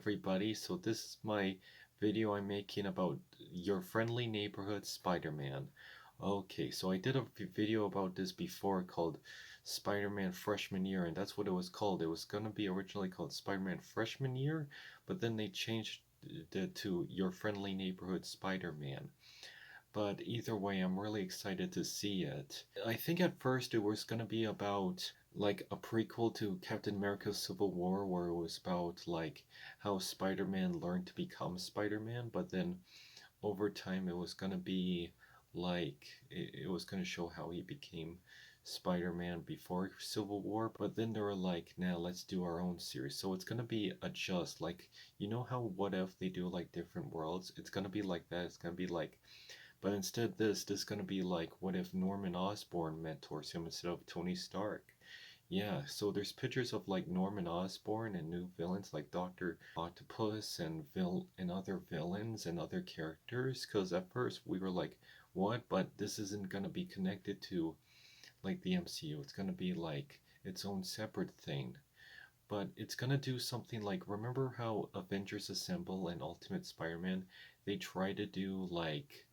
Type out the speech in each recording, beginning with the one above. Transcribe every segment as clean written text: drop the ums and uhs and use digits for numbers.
everybody. So this is my video I'm making about your friendly neighborhood Spider-Man. Okay, so I did a video about this before called Spider-Man Freshman Year, and that's what it was called. It was gonna be originally called Spider-Man Freshman Year, but then they changed it to Your Friendly Neighborhood Spider-Man. But either way, I'm really excited to see it. I think at first it was going to be about like a prequel to Captain America Civil War, where it was about like how Spider-Man learned to become Spider-Man, but then over time it was going to be like it was going to show how he became Spider-Man before Civil War, but then they were like, nah, let's do our own series. So it's going to be adjust, like, you know how What If they do like different worlds? It's going to be like that. It's going to be like, but instead, this is gonna be like, what if Norman Osborn mentors him instead of Tony Stark? Yeah, so there's pictures of like Norman Osborn and new villains like Doctor Octopus and other villains and other characters. Cause at first we were like, what? But this isn't gonna be connected to like the MCU. It's gonna be like its own separate thing. But it's gonna do something like, remember how Avengers Assemble and Ultimate Spider-Man, they try to do like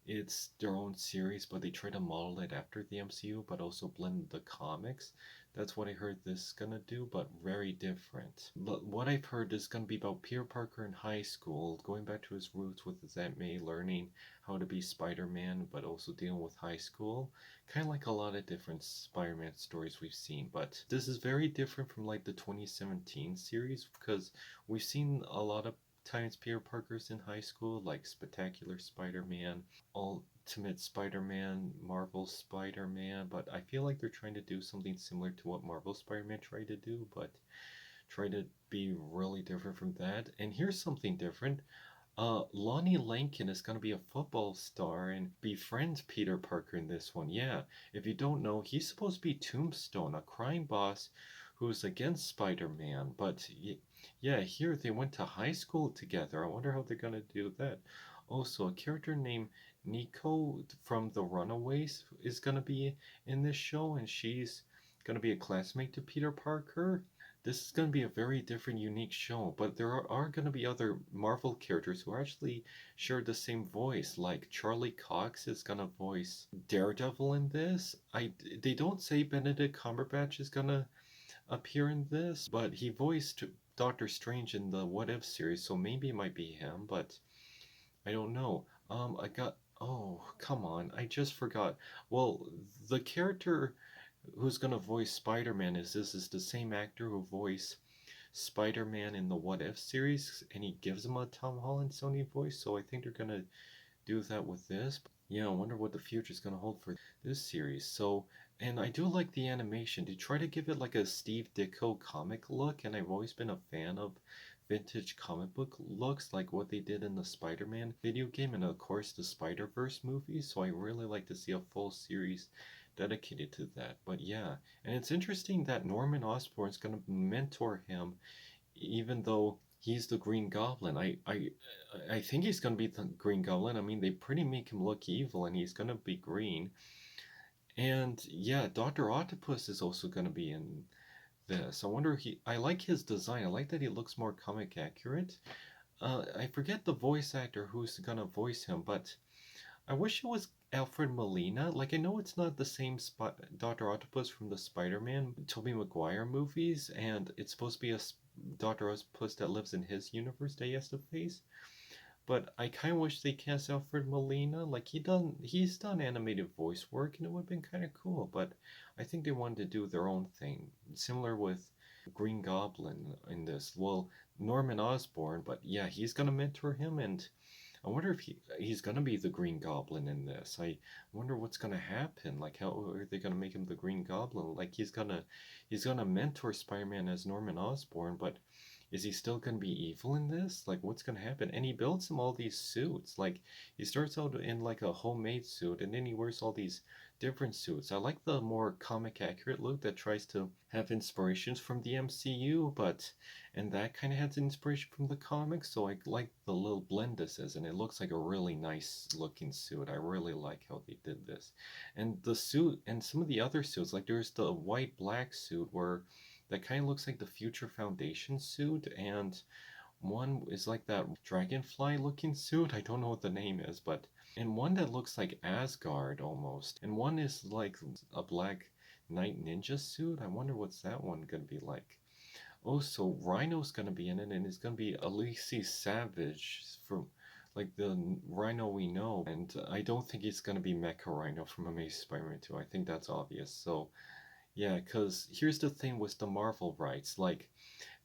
it's their own series, but they try to model it after the MCU, but also blend the comics. That's what I heard this is gonna do, but very different. But what I've heard is gonna be about Peter Parker in high school, going back to his roots with his Aunt May, learning how to be Spider-Man, but also dealing with high school. Kind of like a lot of different Spider-Man stories we've seen, but this is very different from like the 2017 series because we've seen a lot of times Peter Parker's in high school, like Spectacular Spider-Man, Ultimate Spider-Man, Marvel Spider-Man, but I feel like they're trying to do something similar to what Marvel Spider-Man tried to do, but try to be really different from that. And here's something different. Lonnie Lankin is going to be a football star and befriends Peter Parker in this one. Yeah, if you don't know, he's supposed to be Tombstone, a crime boss who's against Spider-Man. But yeah, here they went to high school together. I wonder how they're going to do that. Also, a character named Nico from The Runaways is going to be in this show, and she's going to be a classmate to Peter Parker. This is going to be a very different, unique show, but there are going to be other Marvel characters who actually share the same voice. Like Charlie Cox is going to voice Daredevil in this. They don't say Benedict Cumberbatch is going to appear in this, but he voiced Doctor Strange in the What If series, so maybe it might be him, but I don't know. I got. Oh, come on. I just forgot. Well, the character who's gonna voice Spider-Man is the same actor who voiced Spider-Man in the What If series, and he gives him a Tom Holland Sony voice. So I think they're gonna do that with this. Yeah, I wonder what the future is gonna hold for this series. So, and I do like the animation. They try to give it like a Steve Ditko comic look, and I've always been a fan of vintage comic book looks like what they did in the Spider-Man video game and of course the Spider-Verse movie. So I really like to see a full series dedicated to that. But yeah, and it's interesting that Norman Osborn is going to mentor him, even though he's the Green Goblin. I think he's going to be the Green Goblin. I mean, they pretty make him look evil, and he's going to be green. And yeah, Doctor Octopus is also going to be in this. I wonder he. I like his design. I like that he looks more comic accurate. I forget the voice actor who's gonna voice him, but I wish it was Alfred Molina. Like, I know it's not the same Dr. Octopus from the Spider-Man Tobey Maguire movies, and it's supposed to be a Dr. Octopus that lives in his universe that he has to face. But I kind of wish they cast Alfred Molina. Like, he's done animated voice work, and it would have been kind of cool. But I think they wanted to do their own thing, similar with Green Goblin in this. Well, Norman Osborn, but yeah, he's gonna mentor him, and I wonder if he's gonna be the Green Goblin in this. I wonder what's gonna happen. Like, how are they gonna make him the Green Goblin? Like, he's gonna mentor Spider-Man as Norman Osborn, but is he still gonna be evil in this? Like, what's gonna happen? And he builds him all these suits. Like, he starts out in like a homemade suit, and then he wears all these different suits. I like the more comic accurate look that tries to have inspirations from the MCU, but and that kind of has inspiration from the comics. So I like the little blend this is, and it looks like a really nice looking suit. I really like how they did this, and the suit and some of the other suits, like there's the white black suit where that kind of looks like the Future Foundation suit, and One is like that dragonfly looking suit. I don't know what the name is, but and one that looks like Asgard almost. And one is like a black knight ninja suit. I wonder what's that one gonna be like. Oh, so Rhino's gonna be in it, and it's gonna be Alexei Savage from like the Rhino we know. And I don't think it's gonna be Mecha Rhino from Amazing Spider-Man 2. I think that's obvious. So yeah, because here's the thing with the Marvel rights. Like,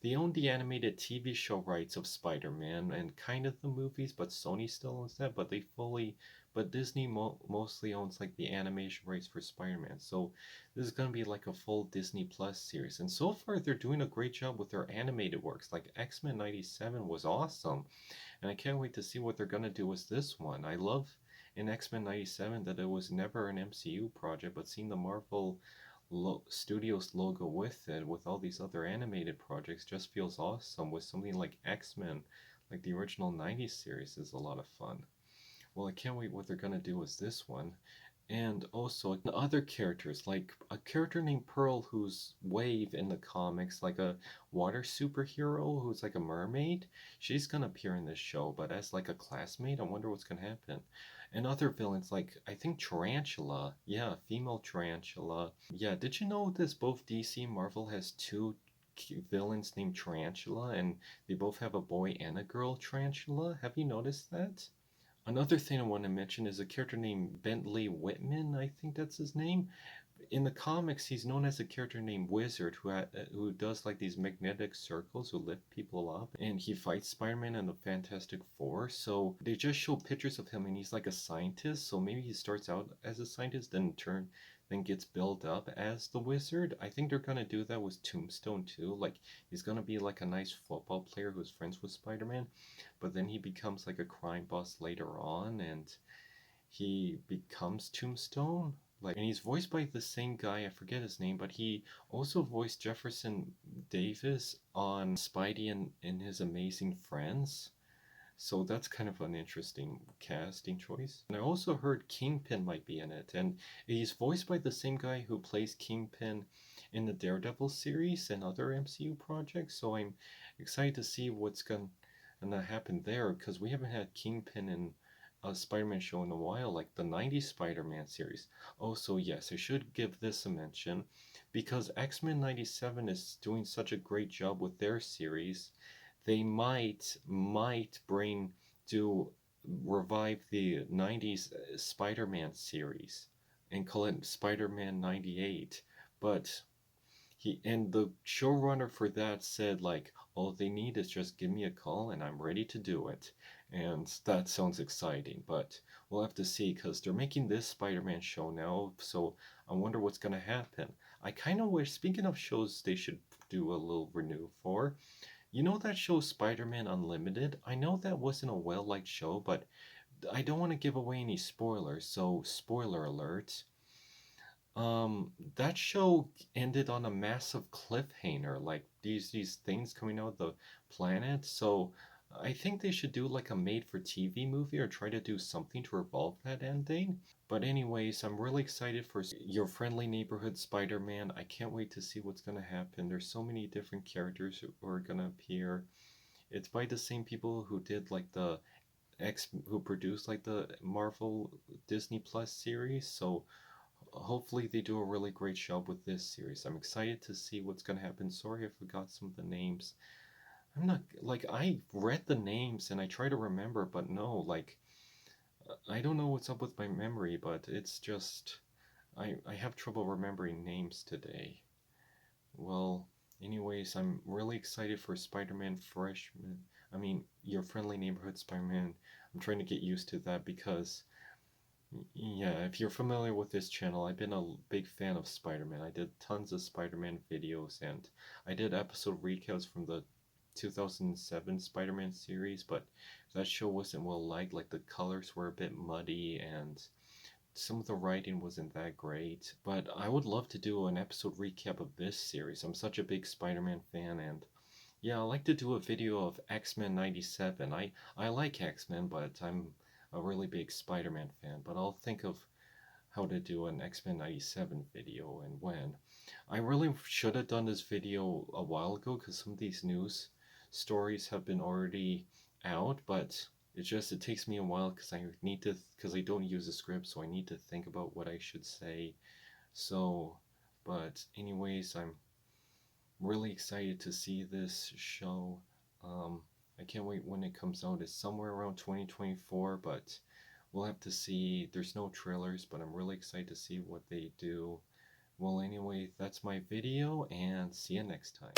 they own the animated TV show rights of Spider-Man and kind of the movies, but Sony still owns that. But Disney mostly owns like the animation rights for Spider-Man. So this is gonna be like a full Disney Plus series. And so far, they're doing a great job with their animated works. Like X-Men '97 was awesome, and I can't wait to see what they're gonna do with this one. I love in X-Men '97 that it was never an MCU project, but seeing the Marvel Studios logo with it, with all these other animated projects, just feels awesome. With something like X-Men, like the original '90s series, is a lot of fun. Well, I can't wait what they're gonna do with this one. And also the other characters, like a character named Pearl who's Wave in the comics, like a water superhero who's like a mermaid. She's gonna appear in this show, but as like a classmate, I wonder what's gonna happen. And other villains, like I think Tarantula, yeah, female Tarantula. Yeah, did you know this? Both DC and Marvel has two villains named Tarantula, and they both have a boy and a girl Tarantula. Have you noticed that? Another thing I want to mention is a character named Bentley Whitman. I think that's his name. In the comics, he's known as a character named Wizard, who does like these magnetic circles who lift people up, and he fights Spider-Man and the Fantastic Four. So they just show pictures of him, and he's like a scientist. So maybe he starts out as a scientist, then gets built up as the Wizard. I think they're gonna do that with Tombstone too. Like he's gonna be like a nice football player who's friends with Spider-Man, but then he becomes like a crime boss later on, and he becomes Tombstone. Like, and he's voiced by the same guy. I forget his name, but he also voiced Jefferson Davis on Spidey and in his Amazing Friends. So that's kind of an interesting casting choice. And I also heard Kingpin might be in it, and he's voiced by the same guy who plays Kingpin in the Daredevil series and other MCU projects. So I'm excited to see what's gonna happen there because we haven't had Kingpin in a Spider-Man show in a while, like the '90s Spider-Man series. Oh, so yes, I should give this a mention because X-Men '97 is doing such a great job with their series. They might bring do revive the '90s Spider-Man series and call it Spider-Man '98, but the showrunner for that said like all they need is just give me a call and I'm ready to do it. And that sounds exciting, but we'll have to see because they're making this Spider-Man show now, so I wonder what's gonna happen. I kind of wish, speaking of shows they should do a little renew for, you know that show Spider-Man Unlimited? I know that wasn't a well-liked show, but I don't want to give away any spoilers, so spoiler alert. That show ended on a massive cliffhanger, like these things coming out of the planet. So I think they should do like a made-for-TV movie or try to do something to revolve that ending. But anyways, I'm really excited for your friendly neighborhood Spider-Man. I can't wait to see what's gonna happen. There's so many different characters who are gonna appear. It's by the same people who did like who produced like the Marvel Disney Plus series. So hopefully they do a really great job with this series. I'm excited to see what's gonna happen. Sorry I forgot some of the names. I'm not like I read the names and I try to remember, but no, like I don't know what's up with my memory, but it's just I have trouble remembering names today. Well, anyways, I'm really excited for Spider-Man Freshman. I mean, your friendly neighborhood Spider-Man. I'm trying to get used to that because yeah, if you're familiar with this channel, I've been a big fan of Spider-Man. I did tons of Spider-Man videos and I did episode recaps from the 2007 Spider-Man series, but that show wasn't well liked. Like the colors were a bit muddy and some of the writing wasn't that great. But I would love to do an episode recap of this series. I'm such a big Spider-Man fan, and yeah, I like to do a video of X-Men '97. I like X-Men, but I'm a really big Spider-Man fan. But I'll think of how to do an X-Men '97 video and when. I really should have done this video a while ago because some of these news stories have been already out, but it takes me a while because I don't use a script, so I need to think about what I should say. So, but anyways, I'm really excited to see this show. Um, I can't wait when it comes out. It's somewhere around 2024, but we'll have to see. There's no trailers, but I'm really excited to see what they do. Well, anyway, that's my video, and see you next time.